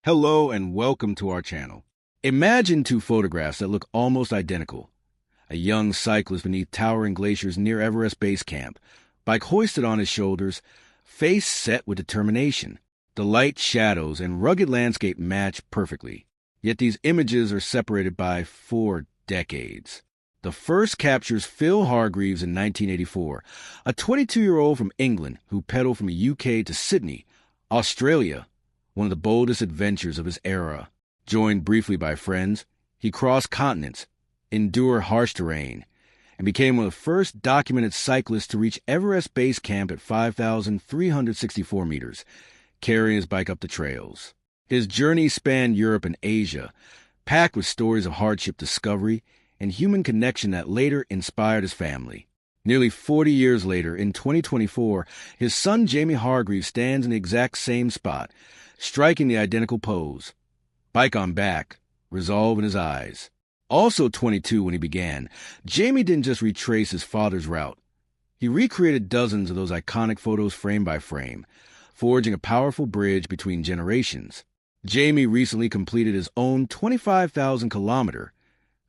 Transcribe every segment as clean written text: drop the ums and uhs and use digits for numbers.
Hello and welcome to our channel. Imagine two photographs that look almost identical. A young cyclist beneath towering glaciers near Everest Base Camp, bike hoisted on his shoulders, face set with determination. The light, shadows, and rugged landscape match perfectly. Yet these images are separated by 4 decades. The first captures Phil Hargreaves in 1984, a 22-year-old from England who pedaled from the UK to Sydney, Australia, one of the boldest adventures of his era. Joined briefly by friends, he crossed continents, endured harsh terrain, and became one of the first documented cyclists to reach Everest Base Camp at 5,364 meters, carrying his bike up the trails. His journey spanned Europe and Asia, packed with stories of hardship, discovery, and human connection that later inspired his family. Nearly 40 years later, in 2024, his son Jamie Hargreaves stands in the exact same spot, striking the identical pose. Bike on back, resolve in his eyes. Also 22 when he began, Jamie didn't just retrace his father's route. He recreated dozens of those iconic photos frame by frame, forging a powerful bridge between generations. Jamie recently completed his own 25,000-kilometer,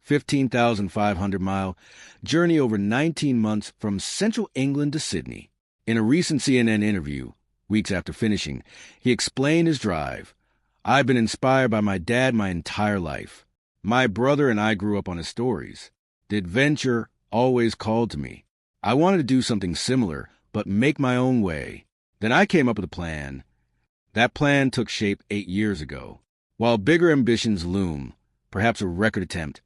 15,500-mile journey over 19 months from central England to Sydney. In a recent CNN interview, weeks after finishing, he explained his drive. "I've been inspired by my dad my entire life. My brother and I grew up on his stories. The adventure always called to me. I wanted to do something similar, but make my own way. Then I came up with a plan. That plan took shape 8 years ago. While bigger ambitions loom, perhaps a record attempt,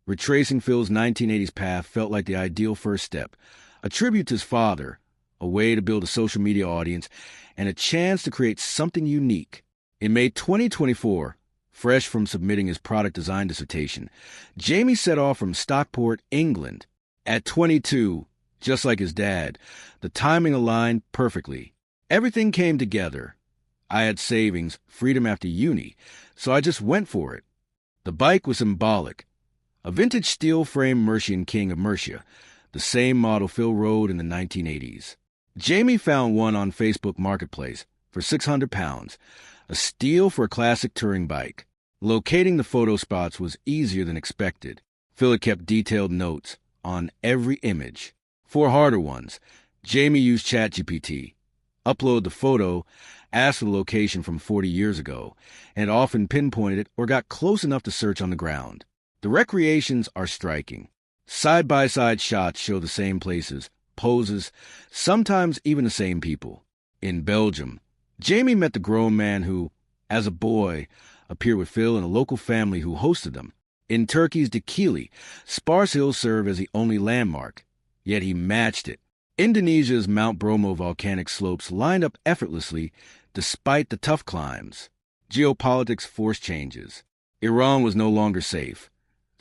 retracing Phil's 1980s path felt like the ideal first step, a tribute to his father, a way to build a social media audience, and a chance to create something unique." In May 2024, fresh from submitting his product design dissertation, Jamie set off from Stockport, England. At 22, just like his dad, the timing aligned perfectly. Everything came together. I had savings, freedom after uni, so I just went for it. The bike was symbolic. A vintage steel-frame Mercian King of Mercia, the same model Phil rode in the 1980s. Jamie found one on Facebook Marketplace for £600, a steal for a classic touring bike. Locating the photo spots was easier than expected. Phil had kept detailed notes on every image. For harder ones, Jamie used ChatGPT, uploaded the photo, asked for the location from 40 years ago, and often pinpointed it or got close enough to search on the ground. The recreations are striking. Side-by-side shots show the same places, poses, sometimes even the same people. In Belgium, Jamie met the grown man who, as a boy, appeared with Phil and a local family who hosted them. In Turkey's Dikili, sparse hills serve as the only landmark, yet he matched it. Indonesia's Mount Bromo volcanic slopes lined up effortlessly despite the tough climbs. Geopolitics forced changes. Iran was no longer safe.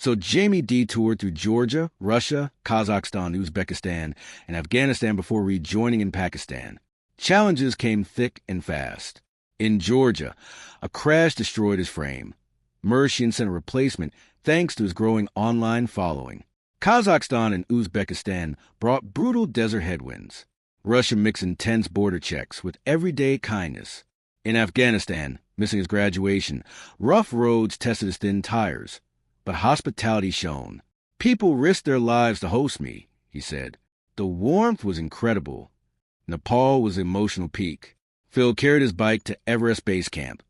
So Jamie detoured through Georgia, Russia, Kazakhstan, Uzbekistan, and Afghanistan before rejoining in Pakistan. Challenges came thick and fast. In Georgia, a crash destroyed his frame. Mercian sent a replacement thanks to his growing online following. Kazakhstan and Uzbekistan brought brutal desert headwinds. Russia mixed intense border checks with everyday kindness. In Afghanistan, missing his graduation, rough roads tested his thin tires. But hospitality shone. "People risked their lives to host me," he said. "The warmth was incredible." Nepal was the emotional peak. Phil carried his bike to Everest Base Camp.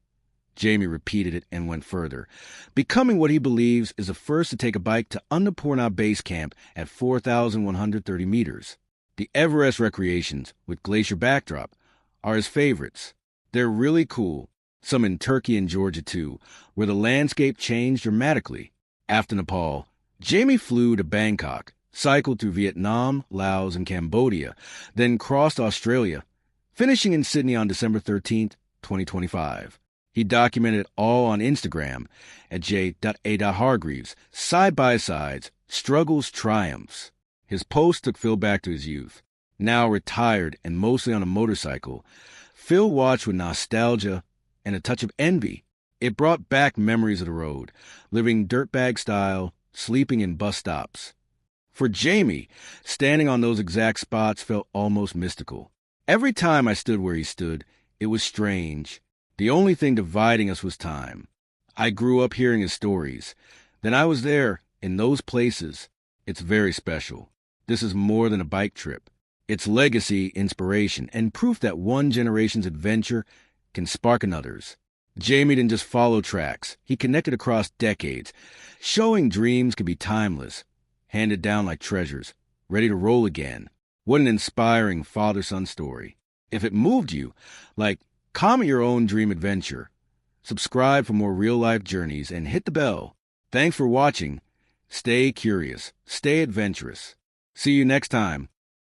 Jamie repeated it and went further, becoming what he believes is the first to take a bike to Annapurna Base Camp at 4,130 meters. The Everest recreations, with glacier backdrop, are his favorites. They're really cool, some in Turkey and Georgia too, where the landscape changed dramatically. After Nepal, Jamie flew to Bangkok, cycled through Vietnam, Laos, and Cambodia, then crossed Australia, finishing in Sydney on December 13, 2025. He documented it all on Instagram at j.a.hargreaves, side-by-sides, struggles, triumphs. His post took Phil back to his youth. Now retired and mostly on a motorcycle, Phil watched with nostalgia and a touch of envy. It brought back memories of the road, living dirtbag style, sleeping in bus stops. For Jamie, standing on those exact spots felt almost mystical. Every time I stood where he stood, it was strange. The only thing dividing us was time. I grew up hearing his stories. Then I was there, in those places. It's very special. This is more than a bike trip. It's legacy, inspiration, and proof that one generation's adventure can spark another's. Jamie didn't just follow tracks. He connected across decades, showing dreams can be timeless, handed down like treasures, ready to roll again. What an inspiring father-son story. If it moved you, like comment your own dream adventure, subscribe for more real-life journeys, and hit the bell. Thanks for watching. Stay curious. Stay adventurous. See you next time